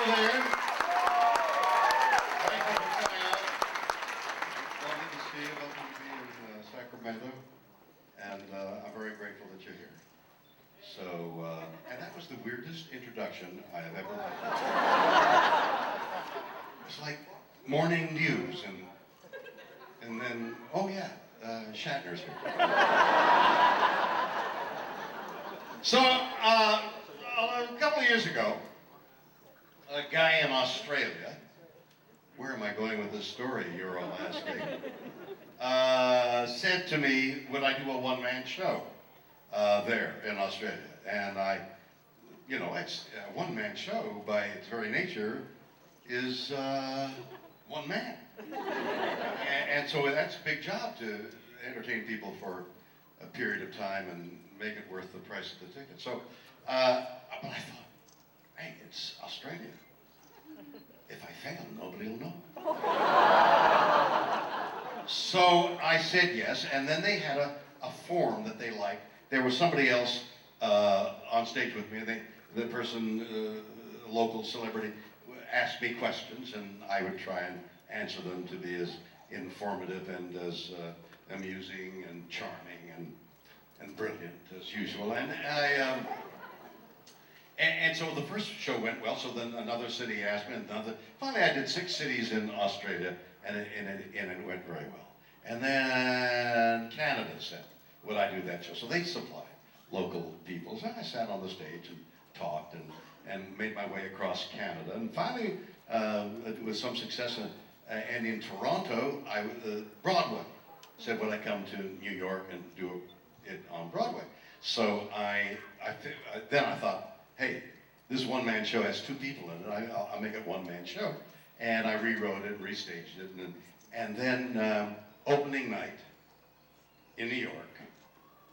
there. Thank you for coming out. Lovely to see you. Lovely to be in Sacramento. And I'm very grateful that you're here. So, and that was the weirdest introduction I have ever heard. It's like morning news, and then, oh yeah, Shatner's here. So, a couple of years ago, a guy in Australia, where am I going with this story, you're all asking, said to me, would I do a one-man show there in Australia? And it's a one-man show by its very nature is one man. And so that's a big job to entertain people for a period of time and make it worth the price of the ticket. So, but I thought, hey, it's Australia. If I fail, nobody will know. So I said yes, and then they had a form that they liked. There was somebody else on stage with me. The person, local celebrity, asked me questions, and I would try and answer them to be as informative and as amusing and charming and brilliant as usual. And so the first show went well, so then another city asked me, and another. Finally, I did 6 cities in Australia, and it went very well. And then Canada said, would I do that show? So they supplied local people. So I sat on the stage and talked and made my way across Canada. And finally, with some success, and in Toronto, Broadway said, would I come to New York and do it on Broadway? So then I thought, hey, this one-man show has 2 people in it. I'll make it one-man show. And I rewrote it, restaged it, and then opening night in New York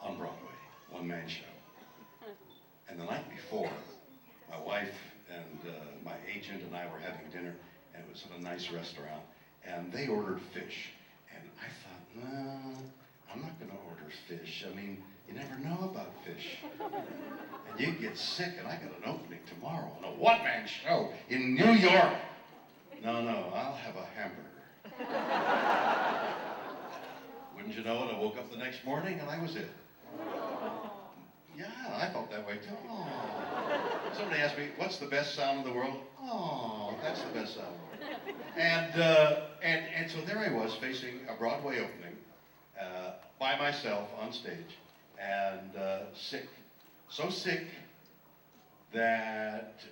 on Broadway, one-man show. And the night before, my wife and my agent and I were having dinner, and it was at a nice restaurant, and they ordered fish. And I thought, no, I'm not going to order fish. I mean, you never know about fish. And you get sick, and I got an opening tomorrow on a one-man show in New York. No, I'll have a hamburger. Wouldn't you know it, I woke up the next morning, and I was it. Yeah, I felt that way too. Oh. Somebody asked me, what's the best sound in the world? Oh, that's the best sound in the world. And so there I was facing a Broadway opening by myself on stage and sick. So sick that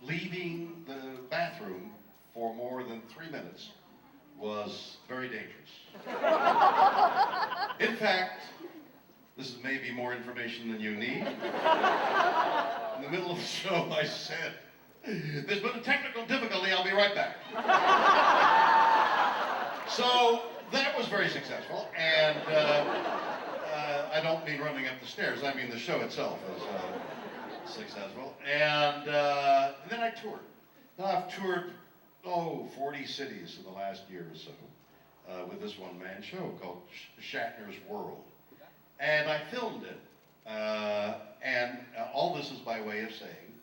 leaving the bathroom for more than 3 minutes was very dangerous. In fact, this is maybe more information than you need. In the middle of the show, I said, there's been a technical difficulty, I'll be right back. So that was very successful, and I don't mean running up the stairs, I mean the show itself was successful. And then I toured. Now I've toured, 40 cities in the last year or so with this one-man show called Shatner's World. And I filmed it, and all this is by way of saying,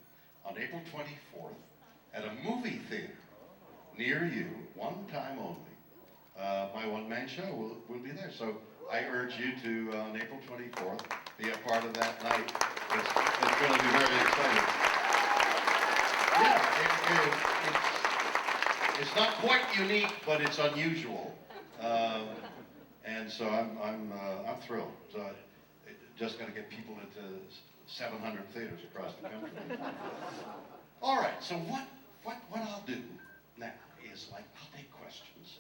on April 24th, at a movie theater near you, one time only, my one-man show will be there. So I urge you to, on April 24th, be a part of that night. It's going to be very exciting. Yeah, it's not quite unique, but it's unusual. And so I'm thrilled. So just going to get people into 700 theaters across the country. All right. So what I'll do now is I'll take questions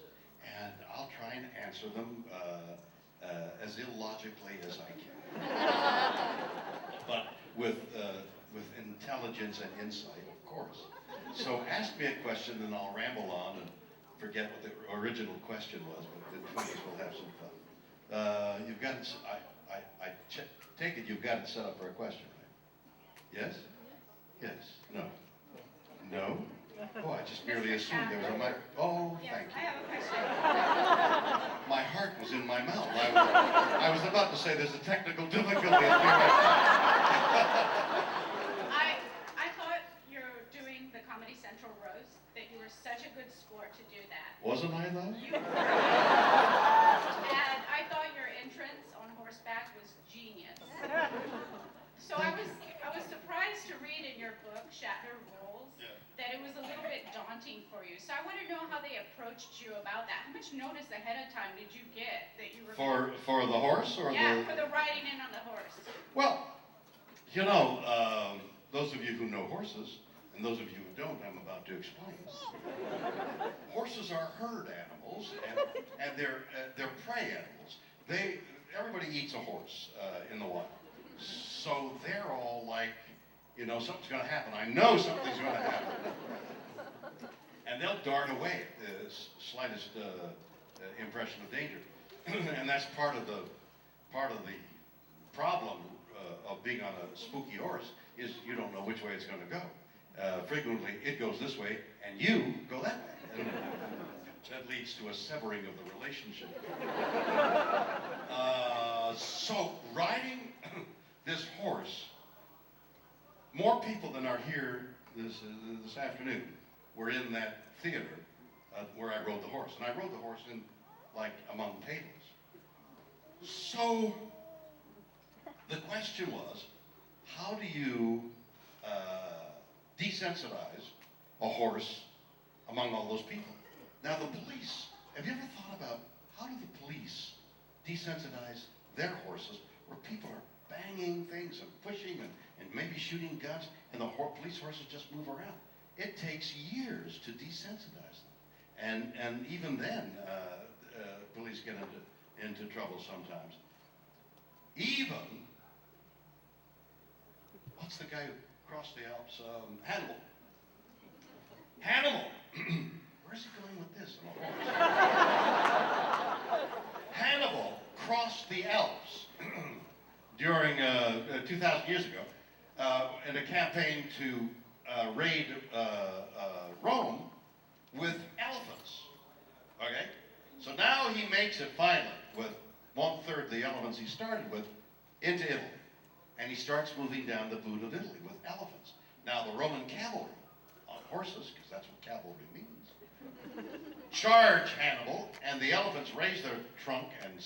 and I'll try and answer them as illogically as I can, but with intelligence and insight, of course. So ask me a question, and I'll ramble on and forget what the original question was, but the twins will have some fun. You've got it, I take it you've got it set up for a question, right? Yes? Yes? No? No? Oh, I just merely assumed there was a mic. Oh, thank you. I have a question. My heart was in my mouth. I was about to say there's a technical difficulty. I thought you're doing the Comedy Central roast, that you were such a good sport to do that. Wasn't I, though? And I thought your entrance on horseback was genius. So I was surprised to read in your book, Shatner Rules, that it was a little bit daunting for you. So I want to know how they approached you about that. How much notice ahead of time did you get that you were for the horse or for the riding in on the horse? Well, you know, those of you who know horses, and those of you who don't, I'm about to explain. Horses are herd animals, and they're prey animals. Everybody eats a horse in the wild. So they're all like, you know, something's going to happen. I know something's going to happen. And they'll dart away at the slightest impression of danger. And that's part of the problem of being on a spooky horse, is you don't know which way it's going to go. Frequently, it goes this way, and you go that way. And that leads to a severing of the relationship. So riding this horse, more people than are here this afternoon were in that theater where I rode the horse. And I rode the horse in, like, among tables. So the question was, how do you desensitize a horse among all those people? Now the police, have you ever thought about how do the police desensitize their horses where people are banging things and pushing and maybe shooting guns, and the police horses just move around? It takes years to desensitize them. And even then, police get into trouble sometimes. Even, what's the guy who crossed the Alps? Hannibal. Hannibal! Where's he going with this? Hannibal crossed the Alps during 2,000 years ago in a campaign to raid Rome with elephants. Okay? So now he makes it finally with 1/3 the elephants he started with into Italy. And he starts moving down the boot of Italy with elephants. Now the Roman cavalry on horses, because that's what cavalry means, charge Hannibal, and the elephants raise their trunk and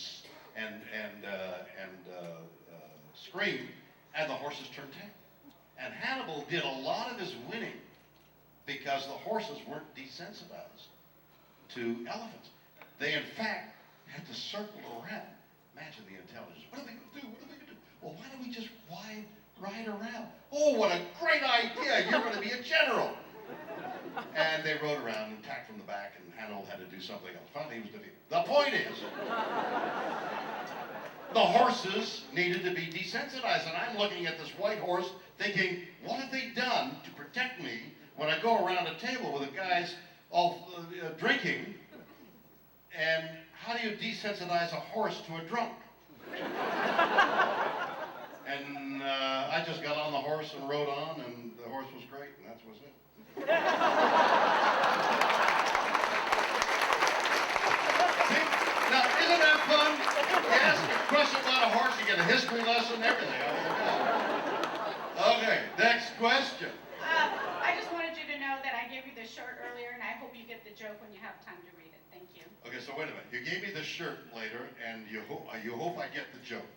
scream, and the horses turn tail. And Hannibal did a lot of his winning because the horses weren't desensitized to elephants. They, in fact, had to circle around. Imagine the intelligence. What are they going to do? What are they going to do? Well, why don't we just ride around? Oh, what a great idea! You're going to be a general. And they rode around and attacked from the back, and Hannibal had to do something else. Finally, he was defeated. The point is, the horses needed to be desensitized, and I'm looking at this white horse thinking, what have they done to protect me when I go around a table with the guys all drinking? And how do you desensitize a horse to a drunk? And I just got on the horse and rode on, and the horse was great, and that was it. See? Now, isn't that fun? You ask a question about a horse, you get a history lesson, everything. Okay, next question. I just wanted you to know that I gave you the shirt earlier, and I hope you get the joke when you have time to read it. Thank you. Okay, so wait a minute. You gave me the shirt later, and you hope I get the joke.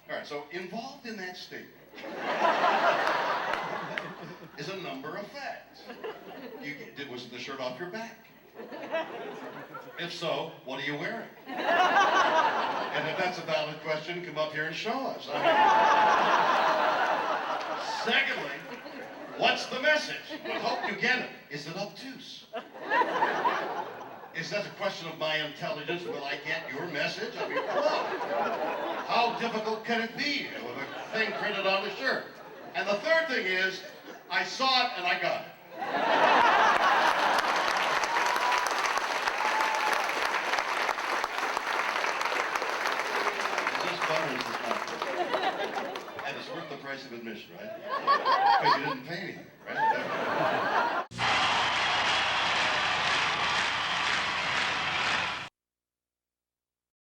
All right, so involved in that statement is a number of facts. Was the shirt off your back? If so, what are you wearing? And if that's a valid question, come up here and show us. Secondly, what's the message? I hope you get it. Is it obtuse? Is that a question of my intelligence? Will I get your message? I mean, come on. How difficult can it be with a thing printed on the shirt? And the third thing is, I saw it and I got it. Is this fun or is this not fun? And it's worth the price of admission, right? Because you didn't pay anything, right?